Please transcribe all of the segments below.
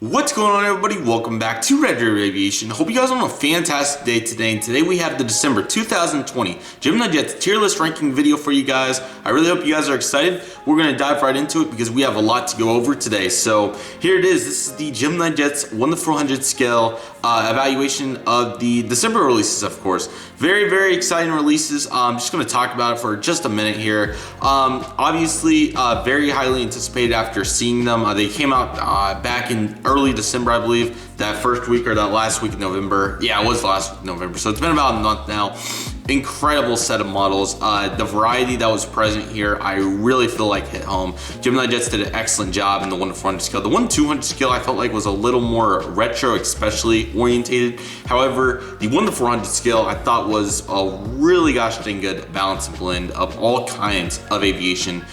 What's going on, everybody? Welcome back to Redriveraviation. Hope you guys are on a fantastic day today. And today we have the December 2020 GeminiJets tier list ranking video for you guys. I really hope you guys are excited. We're going to dive right into it because we have a lot to go over today. So here it is. This is the GeminiJets 1:400 scale evaluation of the December releases, of course. Very, very exciting releases. I'm just going to talk about it for just a minute here. Obviously, very highly anticipated after seeing them. They came out back in early December, I believe, that first week or that last week of November. Yeah, it was last week of November, so it's been about a month now. Incredible set of models. The variety that was present here, I really feel like hit home. GeminiJets did an excellent job in the 1:400 scale. The 1:200 scale I felt like was a little more retro, especially orientated. However, the 1:400 scale I thought was a really gosh dang good balance and blend of all kinds of aviation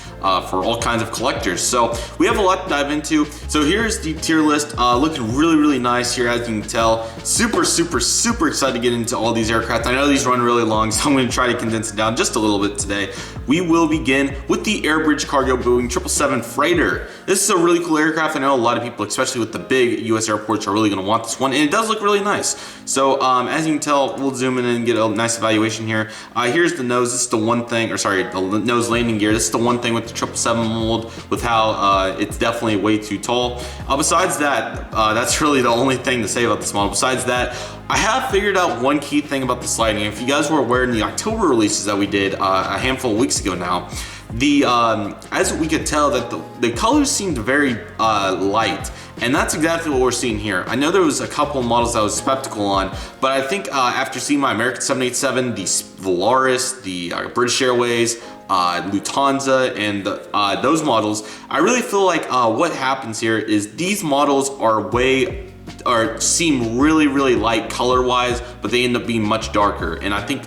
for all kinds of collectors. So we have a lot to dive into. So here's the tier list, looking really, really nice here, as you can tell. Super excited to get into all these aircraft. I know these run really long, so I'm going to try to condense it down just a little bit today. We will begin with the Airbridge cargo Boeing 777 freighter. This is a really cool aircraft. I know a lot of people, especially with the big US airports, are really going to want this one, and it does look really nice. So as you can tell, we'll zoom in and get a nice evaluation here. Here's the nose. This is the one thing, or sorry, the nose landing gear. This is the one thing with the 777 mold, with how it's definitely way too tall. Besides that, that's really the only thing to say about this model. Besides that, I have figured out one key thing about the sliding. If you guys were aware in the October releases that we did a handful of weeks ago now, as we could tell that the colors seemed very light, and that's exactly what we're seeing here. I know there was a couple of models that I was skeptical on, but I think after seeing my American 787, the Volaris, the British Airways, Lufthansa, and those models, I really feel like what happens here is these models are seem really light color wise, but they end up being much darker. And I think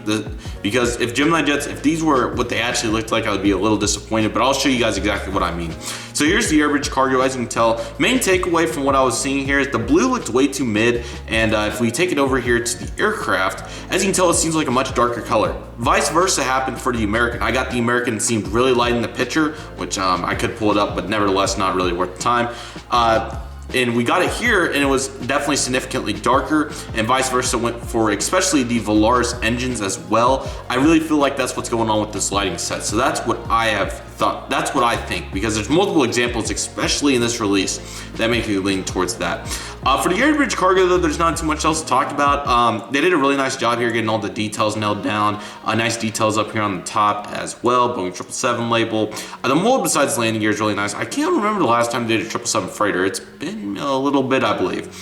because if GeminiJets, if these were what they actually looked like, I would be a little disappointed, but I'll show you guys exactly what I mean. So here's the Airbridge cargo. As you can tell, main takeaway from what I was seeing here is the blue looked way too mid, and if we take it over here to the aircraft, as you can tell, it seems like a much darker color. Vice versa happened for the American. I got the American, it seemed really light in the picture, which I could pull it up, but nevertheless not really worth the time. And we got it here, and it was definitely significantly darker, and vice versa went for especially the Volaris engines as well. I really feel like that's what's going on with this lighting set. So that's what I have thought, that's what I think, because there's multiple examples, especially in this release, that make me lean towards that. For the Airbridge cargo though, there's not too much else to talk about. They did a really nice job here getting all the details nailed down. Nice details up here on the top as well, Boeing 777 label. The mold besides the landing gear is really nice. I can't remember the last time they did a 777 freighter. It's been a little bit, I believe.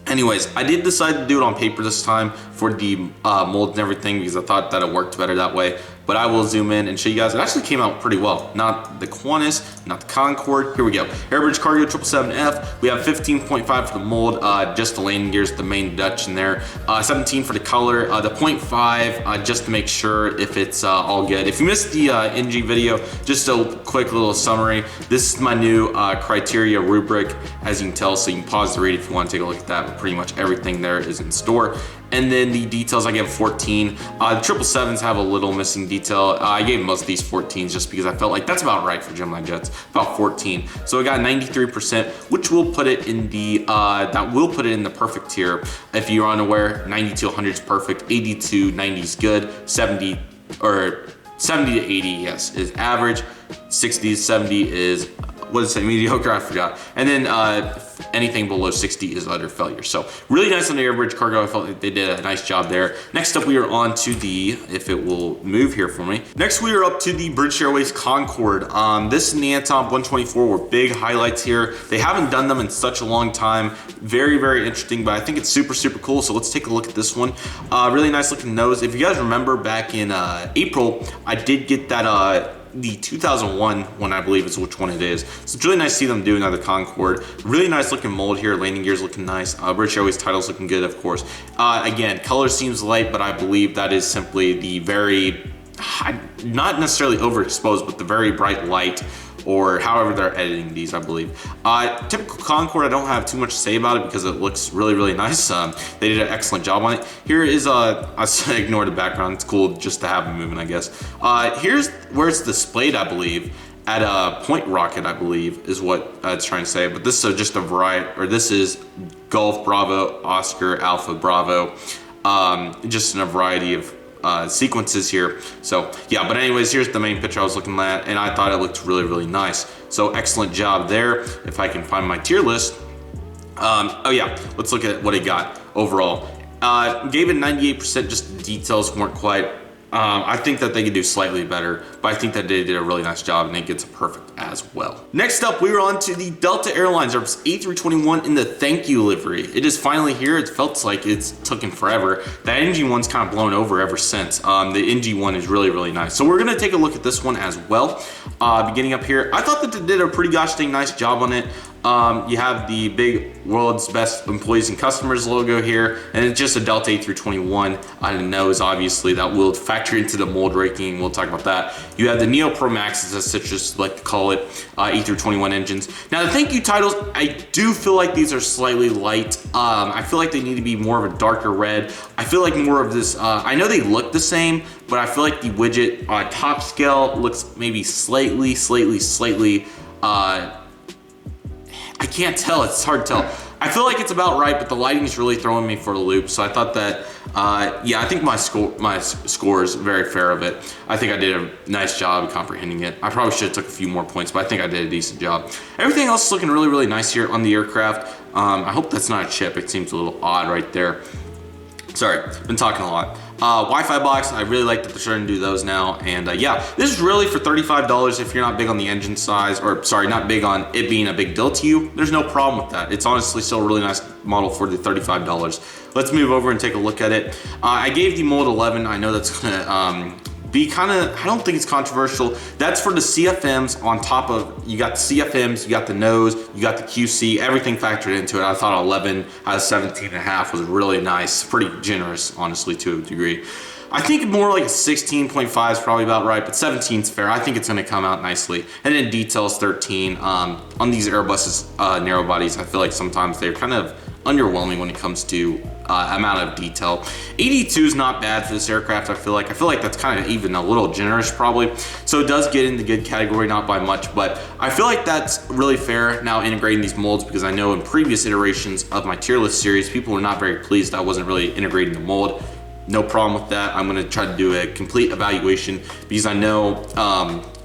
Anyways, I did decide to do it on paper this time for the mold and everything because I thought that it worked better that way. But I will zoom in and show you guys. It actually came out pretty well. Not the Qantas, not the Concord. Here we go. Airbridge cargo 777F. We have 15.5 for the mold. Just the landing gears, the main Dutch in there. 17 for the color. The 0.5 just to make sure if it's all good. If you missed the NG video, just a quick little summary. This is my new criteria rubric, as you can tell. So you can pause the read if you want to take a look at that. But pretty much everything there is in store. And then the details, I gave 14. The 777s have a little missing detail. I gave most of these 14s just because I felt like that's about right for GeminiJets, about 14. So I got 93%, which will put it in the perfect tier. If you're unaware, 90 to 100 is perfect, 80 to 90 is good, 70 to 80, yes, is average, 60 to 70 is, what did it say, mediocre, I forgot. And then anything below 60 is utter failure. So really nice on the Airbridge cargo. I felt like they did a nice job there. Next up, we are on to the, if it will move here for me. Next, we are up to the British Airways Concord. This and the Antonov 124 were big highlights here. They haven't done them in such a long time. Very interesting, but I think it's super cool. So let's take a look at this one. Really nice looking nose. If you guys remember back in April, I did get that the 2001 one, I believe is which one it is. So it's really nice to see them do another Concord. Really nice looking mold here. Landing gears looking nice. British Airways titles looking good, of course. Again, color seems light, but I believe that is simply the very, not necessarily overexposed, but the very bright light, or however they're editing these, I believe. Typical Concord, I don't have too much to say about it because it looks really nice. They did an excellent job on it. Here is, I ignore the background. It's cool just to have them moving, I guess. Here's where it's displayed, I believe. at a point rocket, I believe, is what it's trying to say. But this is just a variety, or this is Golf Bravo Oscar Alpha Bravo, just in a variety of sequences here. So yeah, but anyways, here's the main picture I was looking at, and I thought it looked really, really nice. So excellent job there. If I can find my tier list. Oh yeah, let's look at what it got overall. Gave it 98%, just the details weren't quite. I think that they could do slightly better, but I think that they did a really nice job, and it gets a perfect as well. Next up, we were on to the Delta Airlines Airbus A321 in the thank you livery. It is finally here. It felt like it's taken forever. That NG1's kind of blown over ever since. The NG1 is really, really nice. So we're gonna take a look at this one as well. Beginning up here, I thought that they did a pretty gosh dang nice job on it. You have the big world's best employees and customers logo here, and it's just a Delta A321. I didn't know is obviously that will factor into the mold ranking. We'll talk about that. You have the Neo Pro Maxes, as citrus like to call it, A321 engines. Now the thank you titles, I do feel like these are slightly light. I feel like they need to be more of a darker red. I feel like more of this, I know they look the same, but I feel like the widget top scale looks maybe slightly, I can't tell, it's hard to tell. I feel like it's about right, but the lighting is really throwing me for a loop. So I thought that, yeah, I think my score is very fair of it. I think I did a nice job comprehending it. I probably should have took a few more points, but I think I did a decent job. Everything else is looking really, really nice here on the aircraft. I hope that's not a chip. It seems a little odd right there. Sorry, been talking a lot. Wi-Fi box, I really like that they're starting to do those now. And yeah, this is really for $35 if you're not big on the engine size, or sorry, not big on it being a big deal to you. There's no problem with that. It's honestly still a really nice model for the $35. Let's move over and take a look at it. I gave the mold 11. I know that's gonna be kind of, I don't think it's controversial. That's for the CFMs on top of, you got the CFMs, you got the nose, you got the QC, everything factored into it. I thought 11 out of 17.5 was really nice, pretty generous, honestly, to a degree. I think more like a 16.5 is probably about right, but 17 is fair. I think it's gonna come out nicely. And then details 13. On these Airbuses narrow bodies, I feel like sometimes they're kind of underwhelming when it comes to amount of detail. 82 is not bad for this aircraft. I feel like that's kind of even a little generous probably. So it does get in the good category, not by much, but I feel like that's really fair now integrating these molds, because I know in previous iterations of my tier list series, people were not very pleased I wasn't really integrating the mold. No problem with that. I'm gonna try to do a complete evaluation, because I know,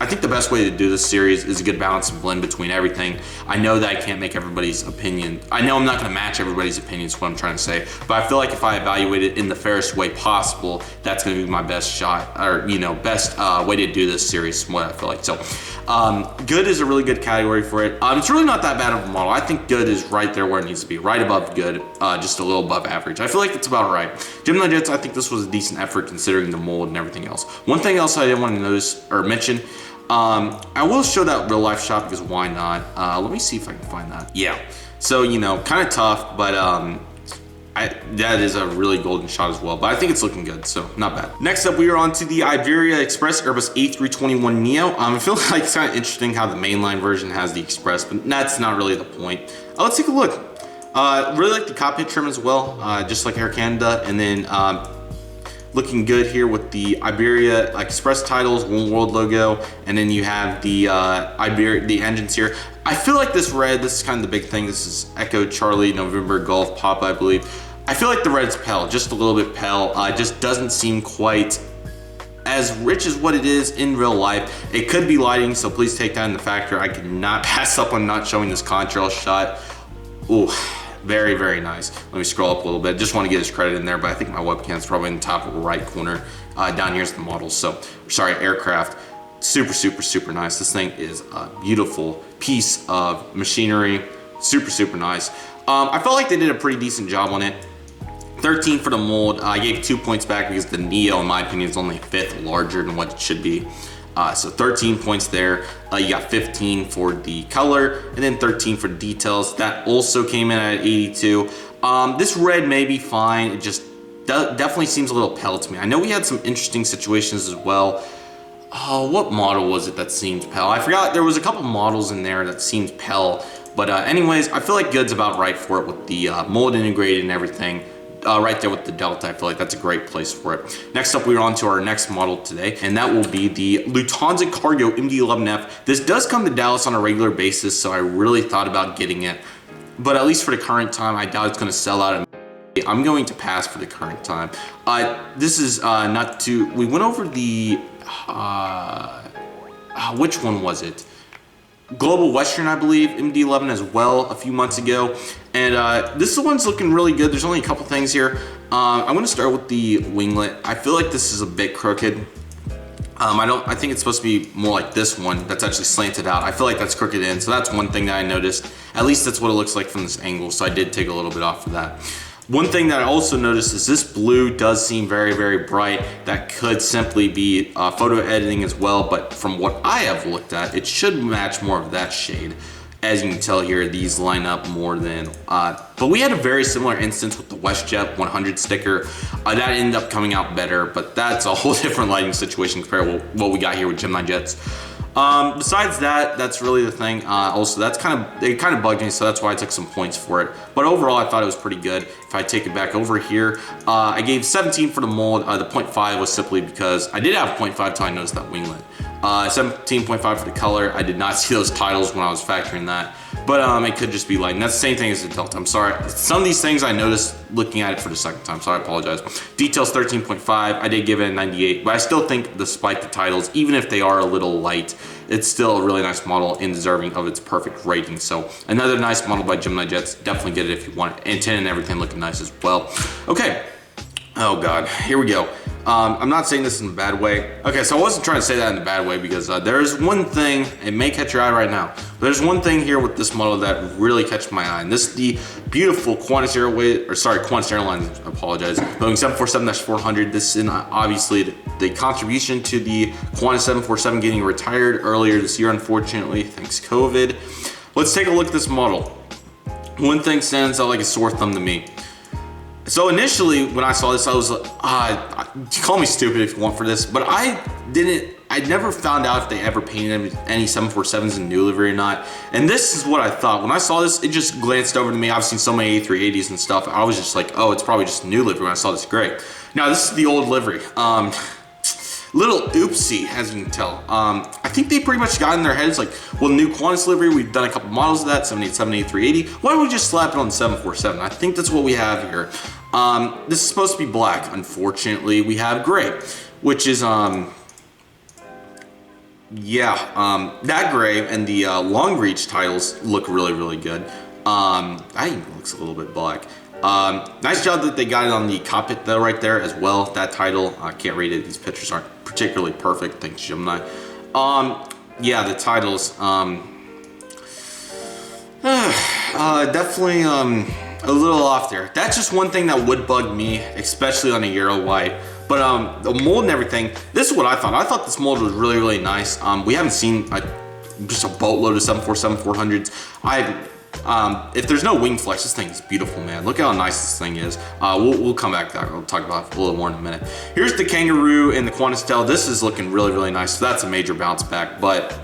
I think the best way to do this series is a good balance and blend between everything. I know that I can't make everybody's opinion. I know I'm not gonna match everybody's opinions, what I'm trying to say, but I feel like if I evaluate it in the fairest way possible, that's gonna be my best shot, or best way to do this series, what I feel like. So, good is a really good category for it. It's really not that bad of a model. I think good is right there where it needs to be, right above good, just a little above average. I feel like it's about right. GeminiJets, I think this was a decent effort considering the mold and everything else. One thing else I didn't want to notice or mention, I will show that real life shot, because why not? Let me see if I can find that. Yeah, so kind of tough, but that is a really golden shot as well, but I think it's looking good, so not bad. Next up, we are on to the Iberia Express Airbus A321neo. I feel like it's kind of interesting how the mainline version has the Express, but that's not really the point. Let's take a look. Really like the cockpit trim as well, just like Air Canada, and then looking good here with the Iberia Express titles, One World logo, and then you have the the engines here. I feel like this red, this is kind of the big thing. This is Echo Charlie November Golf Papa, I believe. I feel like the red's pale, just a little bit pale. It just doesn't seem quite as rich as what it is in real life. It could be lighting, so please take that into factor. I cannot pass up on not showing this contrail shot. Ooh. Very, very nice. Let me scroll up a little bit. Just want to get his credit in there, but I think my webcam's probably in the top right corner. Down here's the model. So, sorry, aircraft. Super, super, super nice. This thing is a beautiful piece of machinery. Super, super nice. I felt like they did a pretty decent job on it. 13 for the mold. I gave 2 points back because the Neo, in my opinion, is only a fifth larger than what it should be. So 13 points there. You got 15 for the color, and then 13 for details. That also came in at 82. This red may be fine. It just definitely seems a little pale to me. I know we had some interesting situations as well. Oh, what model was it that seemed pale? I forgot. There was a couple models in there that seemed pale. But anyways, I feel like good's about right for it with the mold integrated and everything. right there with the Delta. I feel like that's a great place for it. Next up, we're on to our next model today, and that will be the Lufthansa Cargo MD11F. This does come to Dallas on a regular basis, so I really thought about getting it. But at least for the current time, I doubt it's going to sell out. I'm going to pass for the current time. This is not too... We went over the... which one was it? Global Western, I believe, MD11 as well a few months ago. And this one's looking really good. There's only a couple things here. I'm going to start with the winglet. I feel like this is a bit crooked. I think it's supposed to be more like this one that's actually slanted out. I feel like that's crooked in, so that's one thing that I noticed. At least that's what it looks like from this angle, so I did take a little bit off of that. One thing that I also noticed is this blue does seem very, very bright. That could simply be photo editing as well, but from what I have looked at, it should match more of that shade. As you can tell here, these line up more than, but we had a very similar instance with the WestJet 100 sticker. That ended up coming out better, but that's a whole different lighting situation compared to what we got here with GeminiJets. Besides that, that's really the thing. Also, it kind of bugged me, so that's why I took some points for it. But overall, I thought it was pretty good. If I take it back over here, I gave 17 for the mold. The 0.5 was simply because I did have a 0.5 until I noticed that winglet. 17.5 for the color. I did not see those titles when I was factoring that, but it could just be lighting. That's the same thing as the Delta. I'm sorry. Some of these things I noticed looking at it for the second time, so I apologize. Details 13.5. I did give it a 98, but I still think despite the titles, even if they are a little light, it's still a really nice model and deserving of its perfect rating. So another nice model by GeminiJets. Definitely get it if you want it. Antenna and everything looking nice as well. Okay. Oh God, here we go. I'm not saying this in a bad way. Okay, so I wasn't trying to say that in a bad way because there's one thing, it may catch your eye right now, but there's one thing here with this model that really catches my eye, and this is the beautiful Qantas Airlines, I apologize, Boeing 747-400. This is obviously the contribution to the Qantas 747 getting retired earlier this year, unfortunately, thanks COVID. Let's take a look at this model. One thing stands out like a sore thumb to me. So initially, when I saw this, I was like, call me stupid if you want for this, but I never found out if they ever painted any 747s in new livery or not. And this is what I thought. When I saw this, it just glanced over to me. I've seen so many A380s and stuff. I was just like, oh, it's probably just new livery when I saw this gray. Now, this is the old livery. Little oopsie, as you can tell. I think they pretty much got in their heads like, well, new Qantas livery, we've done a couple models of that, 787, A380. Why don't we just slap it on the 747? I think that's what we have here. This is supposed to be black. Unfortunately, we have gray, which is, that gray and the long reach titles look really, really good. That even looks a little bit black. Nice job that they got it on the cockpit though right there as well. That title, I can't read it. These pictures aren't particularly perfect. Thanks, Gemini. Yeah, the titles, definitely, a little off there. That's just one thing that would bug me, especially on a Euro white. But, the mold and everything, this is what I thought. I thought this mold was really, really nice. We haven't seen just a boatload of 747-400s. If there's no wing flex, this thing is beautiful, man. Look how nice this thing is. We'll come back to that. We'll talk about it a little more in a minute. Here's the Kangaroo and the Qantas tail. This is looking really, really nice. So that's a major bounce back. But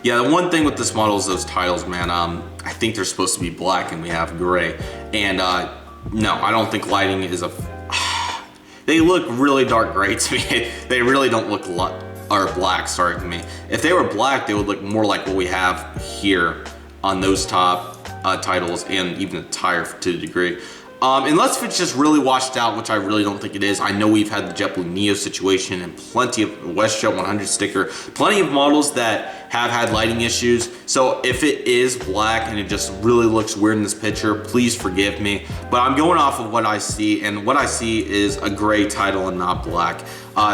yeah, the one thing with this model is those titles, man. I think they're supposed to be black and we have gray. And no, I don't think lighting is they look really dark gray to me. They really don't look black, sorry, to me. If they were black, they would look more like what we have here on those top titles and even the tire to a degree. Unless if it's just really washed out, which I really don't think it is. I know we've had the JetBlue Neo situation and plenty of WestJet 100 sticker, plenty of models that have had lighting issues. So if it is black and it just really looks weird in this picture, please forgive me. But I'm going off of what I see, and what I see is a gray title and not black.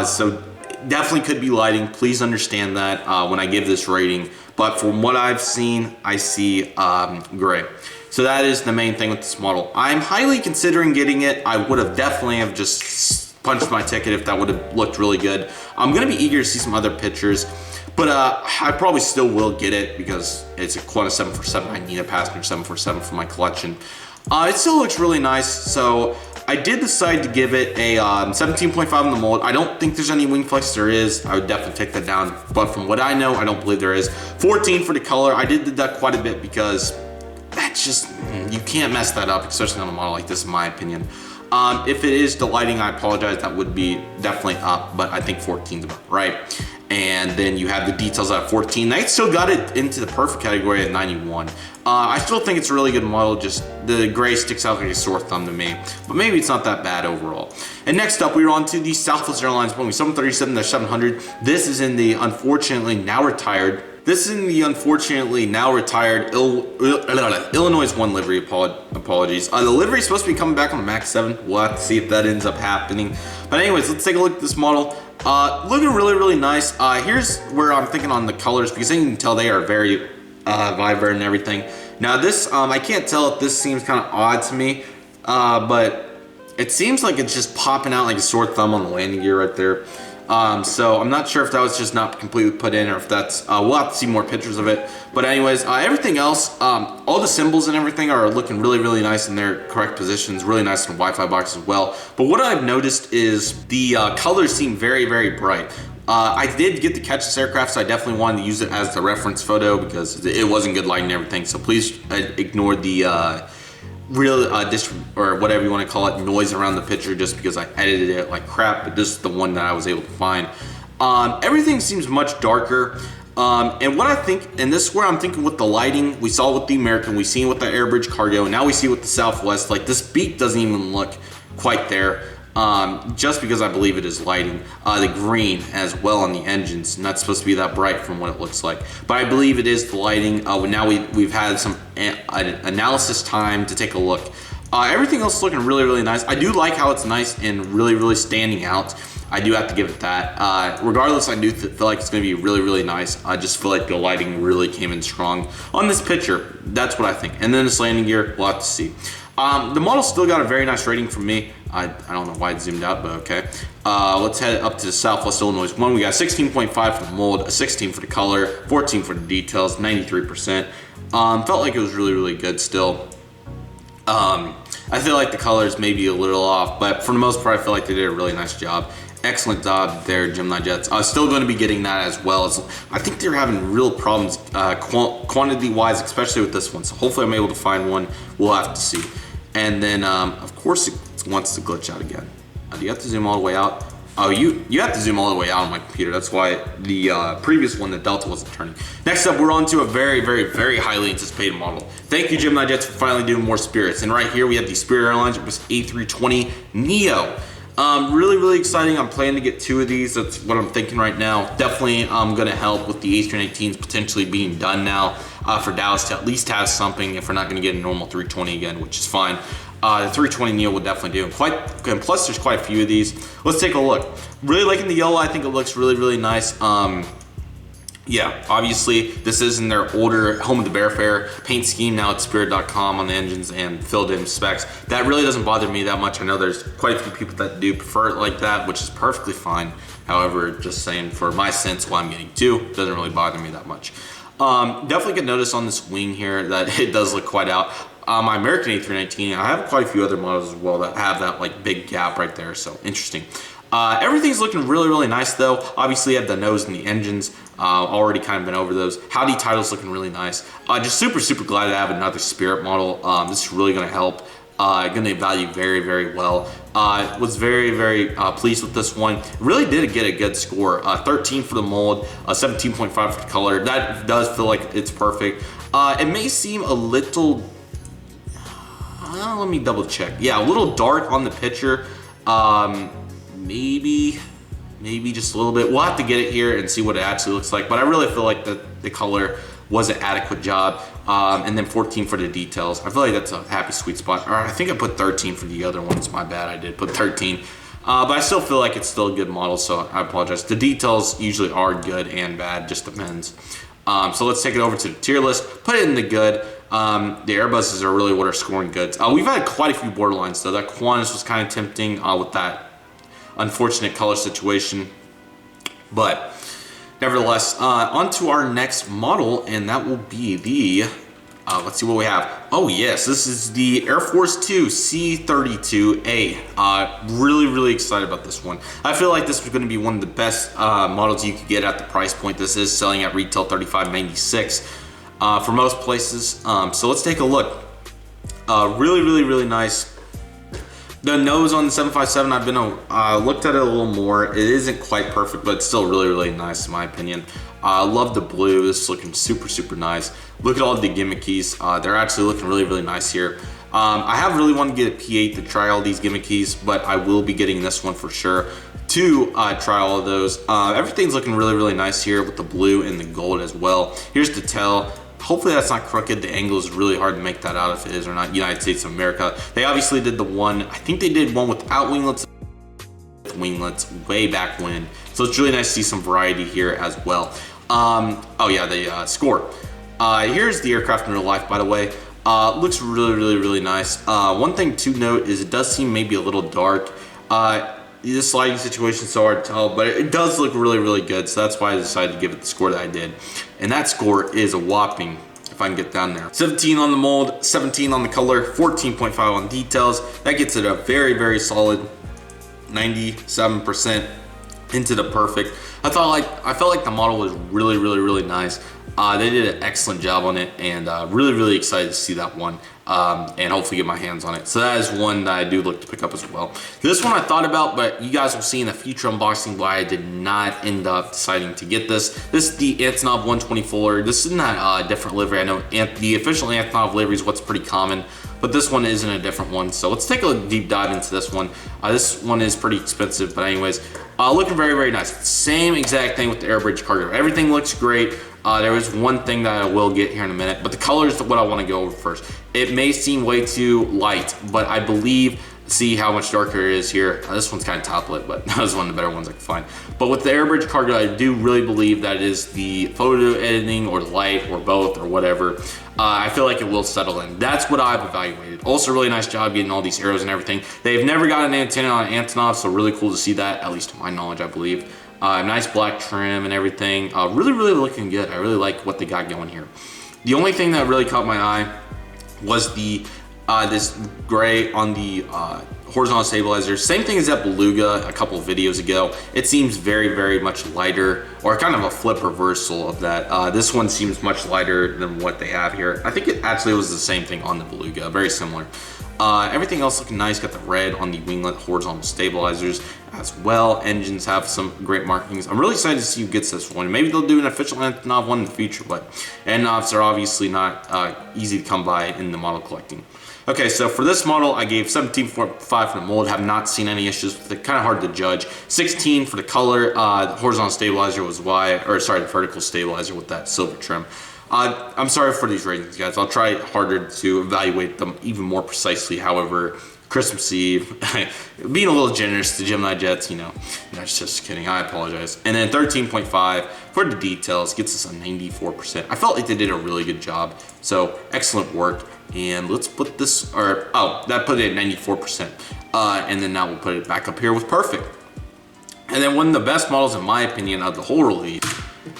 So definitely could be lighting. Please understand that when I give this rating. But from what I've seen, I see gray. So that is the main thing with this model. I'm highly considering getting it. I would have definitely have just punched my ticket if that would have looked really good. I'm gonna be eager to see some other pictures, but I probably still will get it because it's a Qantas 747. I need a passenger 747 for my collection. It still looks really nice, so I did decide to give it a 17.5 in the mold. I don't think there's any wing flex. There is. I would definitely take that down, but from what I know, I don't believe there is. 14 for the color. I did deduct quite a bit because that's just you can't mess that up, especially on a model like this, in my opinion. If it is the lighting, I apologize, that would be definitely up, but I think 14's about right. And then you have the details at 14. I still got it into the perfect category at 91. I still think it's a really good model, just the gray sticks out like a sore thumb to me, but maybe it's not that bad overall. And next up, we were on to the Southwest Airlines Boeing 737-700. This is in the unfortunately now retired Illinois 1 livery, apologies. The livery is supposed to be coming back on the MAX 7. We'll have to see if that ends up happening. But anyways, let's take a look at this model. Looking really, really nice. Here's where I'm thinking on the colors, because you can tell they are very vibrant and everything. Now this, I can't tell if this seems kind of odd to me, but it seems like it's just popping out like a sore thumb on the landing gear right there. So I'm not sure if that was just not completely put in, or if that's, we'll have to see more pictures of it. But anyways, everything else, all the symbols and everything are looking really, really nice in their correct positions, really nice in the Wi-Fi box as well. But what I've noticed is the colors seem very, very bright. I did get to catch this aircraft, so I definitely wanted to use it as the reference photo because it wasn't good lighting and everything. So please ignore the real or whatever you want to call it, noise around the picture, just because I edited it like crap. But this is the one that I was able to find. Everything seems much darker. And what I think, and this is where I'm thinking with the lighting, we saw with the American, we seen with the Airbridge Cargo, and now we see with the Southwest, like this beak doesn't even look quite there. Just because I believe it is lighting. The green as well on the engines, not supposed to be that bright from what it looks like, but I believe it is the lighting. Now we've had some analysis time to take a look. Everything else is looking really, really nice. I do like how it's nice and really, really standing out. I do have to give it that. Regardless, I do feel like it's going to be really, really nice. I just feel like the lighting really came in strong on this picture. That's what I think. And then this landing gear, we'll have to see. The model still got a very nice rating from me. I don't know why it zoomed out, but okay. Let's head up to the Southwest Illinois 1. We got 16.5 for the mold, a 16 for the color, 14 for the details, 93%. Felt like it was really, really good still. I feel like the colors may be a little off, but for the most part, I feel like they did a really nice job. Excellent job there, GeminiJets. I was still going to be getting that as well. I think they're having real problems quantity-wise, especially with this one. So hopefully I'm able to find one. We'll have to see. And then, of course, it wants to glitch out again. Do you have to zoom all the way out? Oh, you have to zoom all the way out on my computer. That's why the previous one, the Delta, wasn't turning. Next up, we're on to a very, very, very highly anticipated model. Thank you, GeminiJets, for finally doing more Spirits. And right here, we have the Spirit Airlines Airbus A320 Neo. Really, really exciting. I'm planning to get 2 of these. That's what I'm thinking right now. Definitely going to help with the A319s potentially being done now for Dallas to at least have something if we're not going to get a normal 320 again, which is fine. The 320 Neo will definitely do. And plus, there's quite a few of these. Let's take a look. Really liking the yellow. I think it looks really, really nice. Yeah, obviously, this is in their older Home of the Bear Fair paint scheme. Now it's Spirit.com on the engines and filled in specs. That really doesn't bother me that much. I know there's quite a few people that do prefer it like that, which is perfectly fine. However, just saying, for my sense, while I'm getting 2, it doesn't really bother me that much. Definitely could notice on this wing here that it does look quite out. My American A319, I have quite a few other models as well that have that like big gap right there, so interesting. Everything's looking really, really nice though. Obviously, I have the nose and the engines. Already kind of been over those. Howdy title's looking really nice. Just super, super glad to have another Spirit model. This is really going to help. Going to value very, very well. Was very, very pleased with this one. Really did get a good score. 13 for the mold, 17.5 for the color. That does feel like it's perfect. It may seem a little, let me double check. Yeah, a little dark on the picture. Maybe just a little bit. We'll have to get it here and see what it actually looks like. But I really feel like the color was an adequate job. And then 14 for the details. I feel like that's a happy sweet spot. Or I think I put 13 for the other ones. My bad, I did put 13. But I still feel like it's still a good model, so I apologize. The details usually are good and bad, just depends. So let's take it over to the tier list, put it in the good. The Airbuses are really what are scoring goods. We've had quite a few borderlines though. That Qantas was kind of tempting with that unfortunate color situation. But nevertheless, on to our next model, and that will be the, let's see what we have. Oh yes, this is the Air Force II C32A. Really, really excited about this one. I feel like this was going to be one of the best models you could get at the price point. This is selling at retail $35.96 for most places. So let's take a look. Really nice. The nose on the 757, I've been looked at it a little more. It isn't quite perfect, but it's still really nice in my opinion. I love the blue. This is looking super nice. Look at all the gimmickies. They're actually looking really nice here. I have really wanted to get a P8 to try all these gimmickies, but I will be getting this one for sure to try all of those. Everything's looking really nice here with the blue and the gold as well. Here's the tail. Hopefully that's not crooked. The angle is really hard to make that out if it is or not. United States of America. They obviously did the one, I think they did one without winglets, with winglets way back when. So it's really nice to see some variety here as well. Oh yeah, the score. Here's the aircraft in real life, by the way. Looks really nice. One thing to note is it does seem maybe a little dark. This sliding situation is so hard to tell, but it does look really good, so that's why I decided to give it the score that I did. And that score is a whopping, if I can get down there, 17 on the mold, 17 on the color, 14.5 on details. That gets it a very solid 97% into the perfect. I felt like the model was really nice. They did an excellent job on it, and really excited to see that one, and hopefully get my hands on it. So that is one that I do look to pick up as well. This one I thought about, but you guys will see in a future unboxing why I did not end up deciding to get this. This is the Antonov 120 Fuller. This is not a different livery. I know the official Antonov livery is what's pretty common, but this one isn't a different one. So let's take a deep dive into this one. This one is pretty expensive, but anyways, looking very nice. Same exact thing with the Airbridge cargo. Everything looks great. There is one thing that I will get here in a minute, but the color is what I want to go over first. It may seem way too light, but I believe, see how much darker it is here. This one's kind of top lit, but that was one of the better ones I could find. But with the Airbridge cargo, I do really believe that it is the photo editing or the light or both or whatever. I feel like it will settle in. That's what I've evaluated. Also, really nice job getting all these arrows and everything. They've never got an antenna on Antonov, so really cool to see that, at least to my knowledge, I believe. Nice black trim and everything. Really looking good. I really like what they got going here. The only thing that really caught my eye was the this gray on the horizontal stabilizer. Same thing as that Beluga a couple of videos ago. It seems very much lighter, or kind of a flip reversal of that. This one seems much lighter than what they have here. I think it actually was the same thing on the Beluga, very similar. Everything else looking nice. Got the red on the winglet horizontal stabilizers as well. Engines have some great markings. I'm really excited to see who gets this one. Maybe they'll do an official Antonov one in the future, but Antonovs are obviously not easy to come by in the model collecting. Okay, so for this model, I gave 17.5 for the mold. Have not seen any issues with it. Kind of hard to judge. 16 for the color. The horizontal stabilizer was the vertical stabilizer with that silver trim. I'm sorry for these ratings, guys. I'll try harder to evaluate them even more precisely. However, Christmas Eve, being a little generous to GeminiJets, you know, just kidding. I apologize. And then 13.5 for the details gets us a 94%. I felt like they did a really good job. So excellent work. And let's put this, that put it at 94%. And then now we'll put it back up here with perfect. And then one of the best models, in my opinion, of the whole release,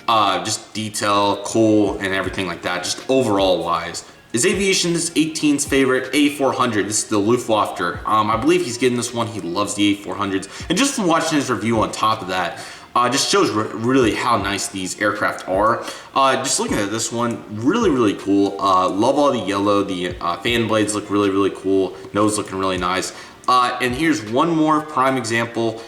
just detail, cool, and everything like that, just overall wise, is Aviation's 18's favorite A400. This is the Lufthansa. I believe he's getting this one. He loves the A400s. And just from watching his review on top of that, just shows really how nice these aircraft are. Just looking at this one, really cool. Love all the yellow. The fan blades look really cool. Nose looking really nice. And here's one more prime example.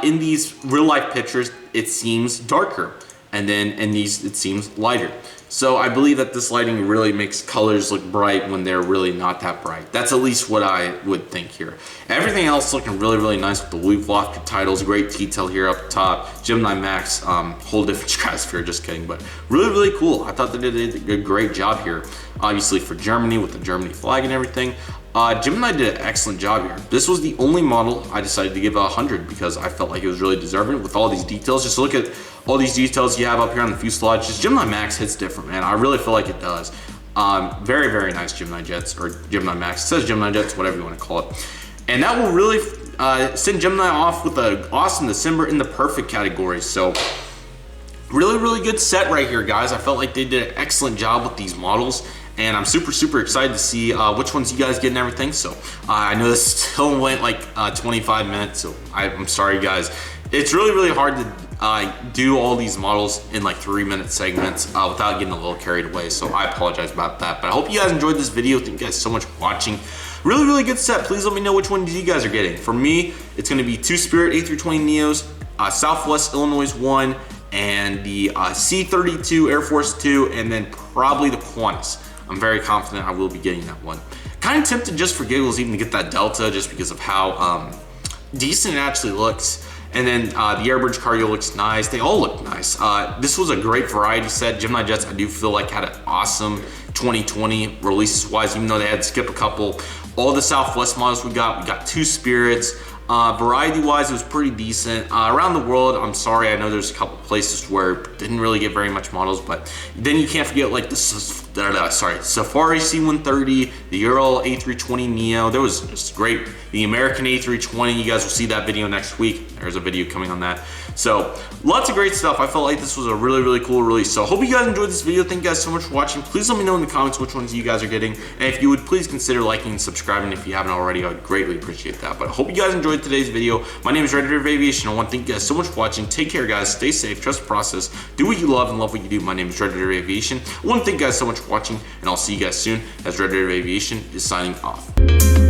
In these real life pictures, it seems darker. And then in these, it seems lighter. So I believe that this lighting really makes colors look bright when they're really not that bright. That's at least what I would think here. Everything else looking really nice with the Lufthansa titles. Great detail here up top. Gemini Max, whole different stratosphere, just kidding. But really cool. I thought they did a great job here. Obviously for Germany with the Germany flag and everything. Gemini did an excellent job here. This was the only model I decided to give 100 because I felt like it was really deserving with all these details. Just look at all these details you have up here on the fuselage. Just Gemini Max hits different, man. I really feel like it does. Very nice Gemini Jets, or Gemini Max. It says Gemini Jets, whatever you want to call it. And that will really send Gemini off with an awesome December in the perfect category. So really good set right here, guys. I felt like they did an excellent job with these models. And I'm super excited to see which ones you guys get and everything. So I know this still went like 25 minutes, so I'm sorry, guys. It's really hard to do all these models in like 3-minute segments without getting a little carried away, so I apologize about that. But I hope you guys enjoyed this video. Thank you guys so much for watching. Really good set. Please let me know which one you guys are getting. For me, it's going to be 2 Spirit A320 Neos, Southwest Illinois 1, and the C32 Air Force 2, and then probably the Qantas. I'm very confident I will be getting that one. Kind of tempted just for giggles even to get that Delta, just because of how decent it actually looks. And then the Airbridge cargo looks nice. They all look nice. This was a great variety set. GeminiJets, I do feel like, had an awesome 2020 releases wise, even though they had to skip a couple. All the Southwest models we got 2 Spirits. Variety wise, it was pretty decent. Around the world, I'm sorry, I know there's a couple places where didn't really get very much models, but then you can't forget like the Safari C130, the Ural A320 Neo. There was just great. The American A320, you guys will see that video next week. There's a video coming on that. So lots of great stuff. I felt like this was a really cool release. So I hope you guys enjoyed this video. Thank you guys so much for watching. Please let me know in the comments which ones you guys are getting. And if you would please consider liking and subscribing if you haven't already, I would greatly appreciate that. But I hope you guys enjoyed today's video. My name is Redriveraviation. I want to thank you guys so much for watching. Take care, guys. Stay safe. Trust the process. Do what you love and love what you do. My name is Redriveraviation. I want to thank you guys so much for watching, and I'll see you guys soon as Redriveraviation is signing off.